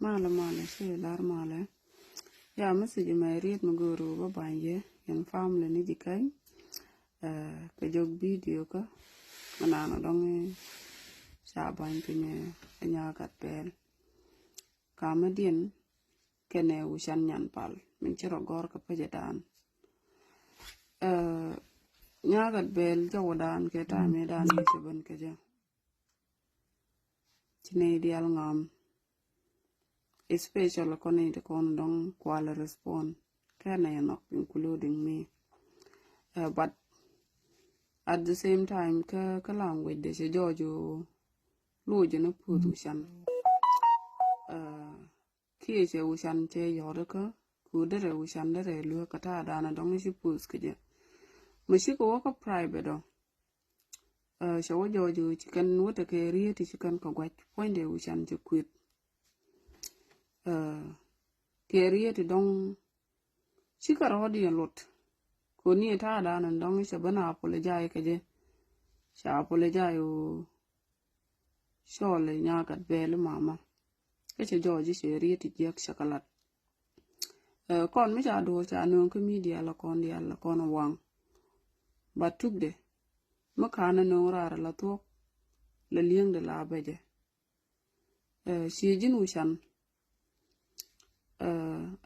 mala se lar mala ya message mai riet magoro ba banje yan family ni dikai ka jog video ka manana dong sa ban pinye nya kat pel kamadien kene ushan nyan pal min chiro gor ka pajadan nya kat bel jawadan ke ta me dan ni seben ke ja chine dial ngam especially kone de kon dong kwala respond kana not including me but at the same time ka language de se jojo loje na pudu shan ki se ushan che yore ka ku dere ushan dere lu ka ta dana dong si pus ke je mishi ko ka private do shawo jojo chikan wata ke rieti chikan ka gwach point de ushan je quit ke rieti dong chikar hodi lot ko ni ta dana dong se bana apologize ke je sha apologize o shole nya kat bele mama ke joji se rieti jek shakalat kon mi cha do cha non ko media la kon dia la kon wang batuk de makana no rara la to la lieng de la beje si jin ushan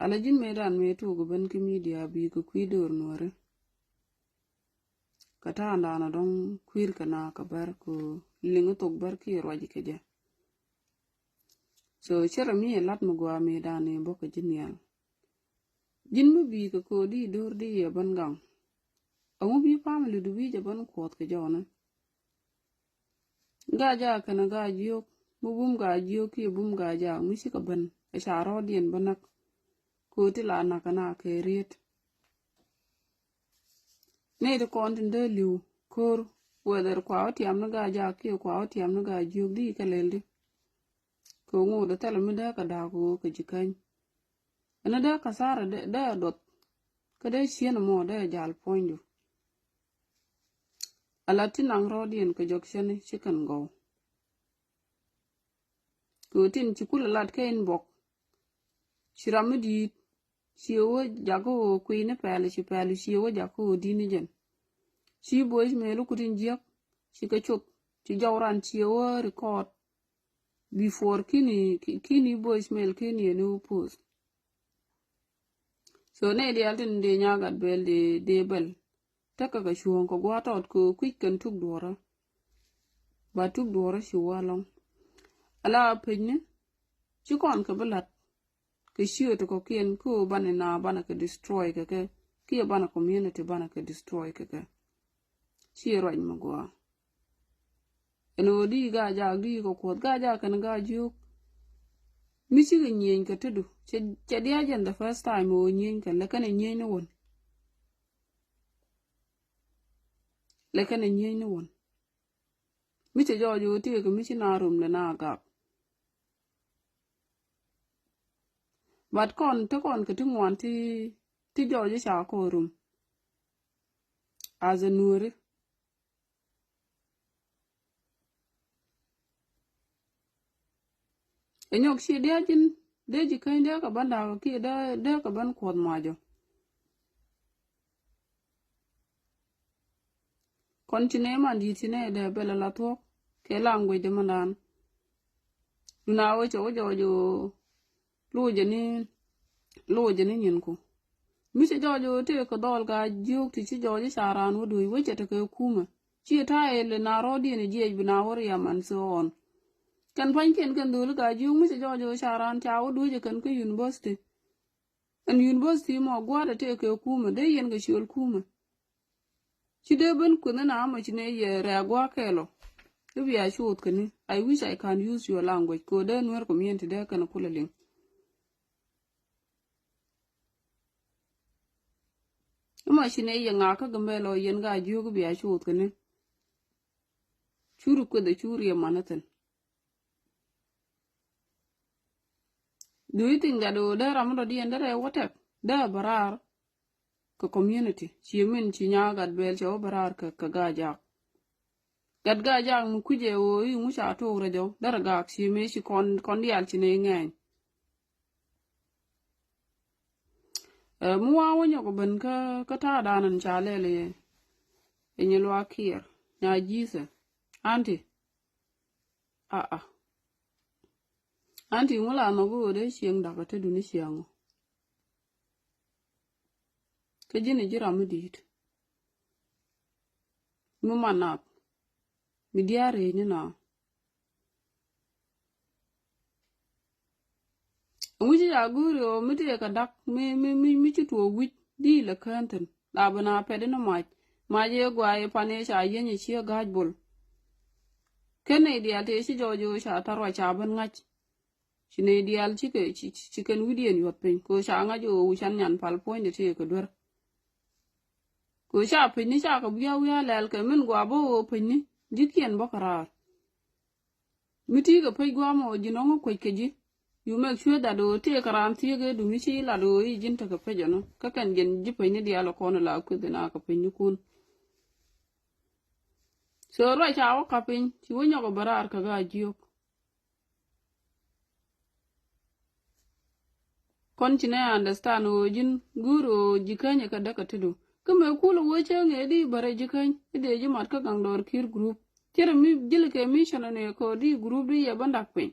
ala jin medan me to go ban ki media bi ko kuidor nore kata andana don kuir kana ka bar ko lingo tok bar ki roji ke je so chere mi lat mo gwa medan e boko jinial jin mu bi ko di dor di ya ban gang amu bi family du bi jaban kwot ke jona ga ja kana ga jiyo mu bum ga jiyo ki bum ga ja mu shi ka ban a sharo dien banak ko ti la na kana ke riet ne de kontin de liu kor whether kwa otiam na ga ja ki kwa otiam na ga jiyo di ka lelde ko ngo de tele mi da ka da ko ke jikan ana da ka sara da dot ka de chien mo da jal ponjo alatin ang rodien ka joksene chicken go ko tin chikula lat ka in bok shiramudi siwo jago kuine pale chi pale siwo jago dini jen si boys me lu kutin jiak si ka chop ti jawran siwo record before kini boys mail kini no post so ne de altin de nyagat bel de bel taka ka shuon ko gwata ko quick kan tuk dora ba tuk dora shi walong ala pejne ci kon ka belat ke shiyo to ko kien ko bane na bana ka destroy ka ki bana community bana ka destroy ka shi roñ magwa eno di ga ja di ko ga ja kan ga ju mi ci nyen ka tudu ce dia jan the first time o nyen kan la kan nyen won lekane nyen won mi che jojo ti ko mi chi na rum le na ga bat kon to kon ke tungwan ti jojo cha ko rum azenure enyok shi dia jin de ji kan dia ka banda ki de ka ban ko majo continue man di tine de bela la to ke language de manan na wo jojo loje ni nyin ko mi se jojo te ko dol ga juk ti ci jojo saran wo do wo te ko kuma ci ta ele na rodi ne je bi na wor yaman so on kan panken kan dul ga juk mi se jojo saran ta wo do je kan ko university an university mo gwada te ko kuma de yen ga shol kuma ci de ben ko na ma ci ne ye reagwa kelo to bi a shoot kan I wish I can use your language ko de nwer community de kan kula ling ma shi ne ye nga ka gambe lo yen ga ju ko bi a shoot kan churu ko de churu ye manatan do you think that do de ramdo di endere wotek de barar ko community ci min ci nyagat bel ci barar ka gaja gad gaja mu kuje o yi mu cha to rejo dar ga ci me ci kon dial ci ne ngai mu wa wonyo ko ben ka ta danan chalele enye lo akir nya jise anti anti mula no go de sieng da ka te duni siango ke jini jira mudit mu manap mi diare ni na wuji ya guri o mi te ka dak mi chutu o wi di la kanten la bana pede no ma je gwa e pane cha yenye chi ga bol kene dia te si jojo sha tarwa cha ban ngach chine dial chi ke chi ken widien yot pen ko sha nga jo u chan nyan pal point te ko dor ko sha pin ni sha ka wiya lel ke min gwa bo pin ni dikien bo karar miti ga pai gwa mo jinongo ko keji you make sure that o te karam tiege du mi chi la do i jin ta ka pejo no ka kan gen ji pin ni dial ko no la ku de na ka pin ni kun so ro cha o ka pin ti wonyo ko barar ka ga jiok kontine understand o jin guro jikanya ka daka tudu kuma kula woche nge di bare jikany ide ji mat ka gangdor kir group tira mi jilke mission ne ko di group di ya bandak pin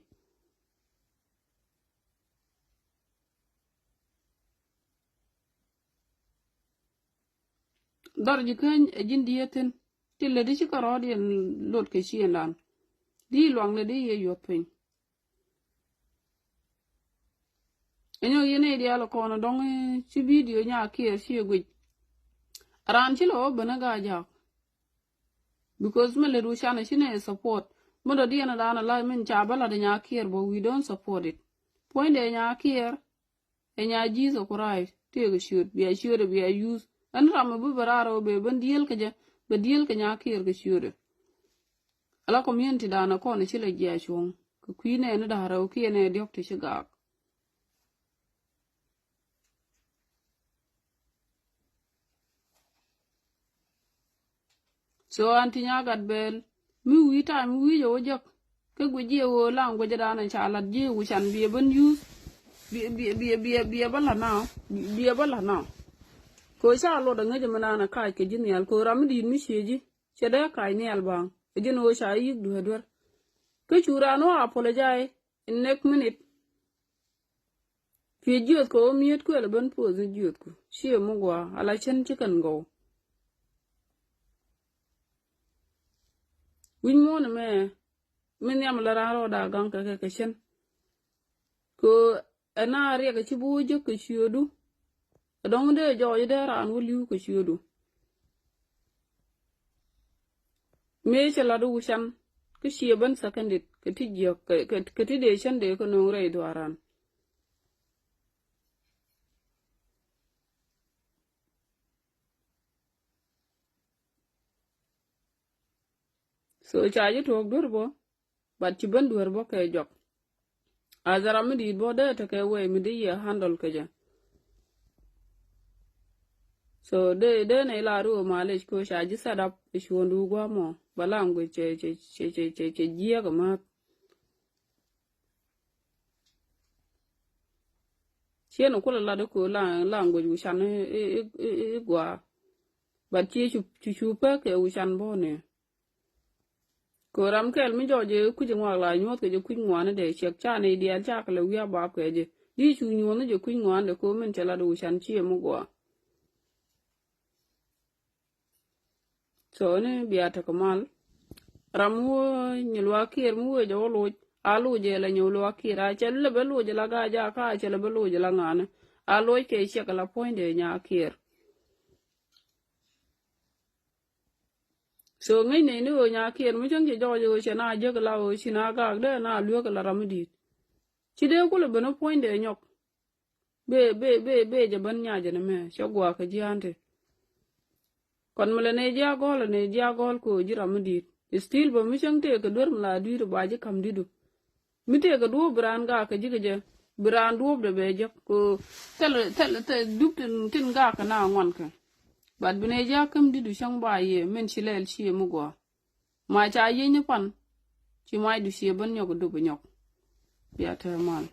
dar jikany jin dieten tilla di ci karodi lot ke ci lan di long le di ye yopin enyo yene di ala kono dong ci video nya kier ci gwej ran ci lo bana ga ja because me le ru shana shine support mo do di na dana la min cha bala da nya kier but we don't support it point de nya kier e nya jizo kurai te go shoot be use an ram bu bararo be ban diel ka ja be diel ka nya kier go shoot ala community dana kono ci le ja shon ku kwine ne da rawo kiene diok te shiga so anti nyagat bel mi wi yo jok ke gweje wo lang gweje dana chalat je wu chan bi ban use bi bala na ko sha lo da ngaje mana kai ke jin yal ko ram di mi sheji che da kai ni albang e jin wo sha yi du dor ke chura no apologize in next minute fi jiot ko miet ko le ban po zu jiot ko she mo gwa ala chen chicken go win mo na me min yam la ro da gang ka shen ko ana re ka ci bu je ko shiodu don de jo de ran wuli ko shiodu me ce la du shan ka shi ban seconded ka ti je ka ti de shan de ko no re do aran so chaji to dur bo bat ci ban dur bo kay jok azara mi di bo de ta kay we mi di ya handle ka ja so de ne la ru malej ko shaji sadap shondu gwa mo balangu che jiya ga ma cheno kula la de ko langu ju shan gwa bat ci chu pa ke u shan bo ne ko ram kel mi joje ku jingwa la nyot ke ku ngwan de chek cha ne dia cha ka le wi ba ke je di chu nyon ne ku ngwan de ko men chala du shan chi mo gwa so ne biya ta kamal ram wo nyilwa kir mu we jo lo alu je la nyolwa kira chel le belu je la ga ja ka chel belu je la ngana alo ke chek la point de nya kir so ngai ne no nya kien mu chang je jo jo chena je la o china ga de na lu ga la ramdi chi de ko le bano point de nyok be je ban nya je ne me cho gwa ka ji ante kon mele ne ja gol ko ji ramdi still ba mu chang te ka dor mla du ro ba je kam didu mi te ka du bran ga ka ji ga je bran du de be je ko tel du tin ga ka na ngon ka bad bine ja kam didu shang ba ye men chilel chi mu go ma cha ye ni pan chi mai du sie ban nyok du bu nyok ya ta mal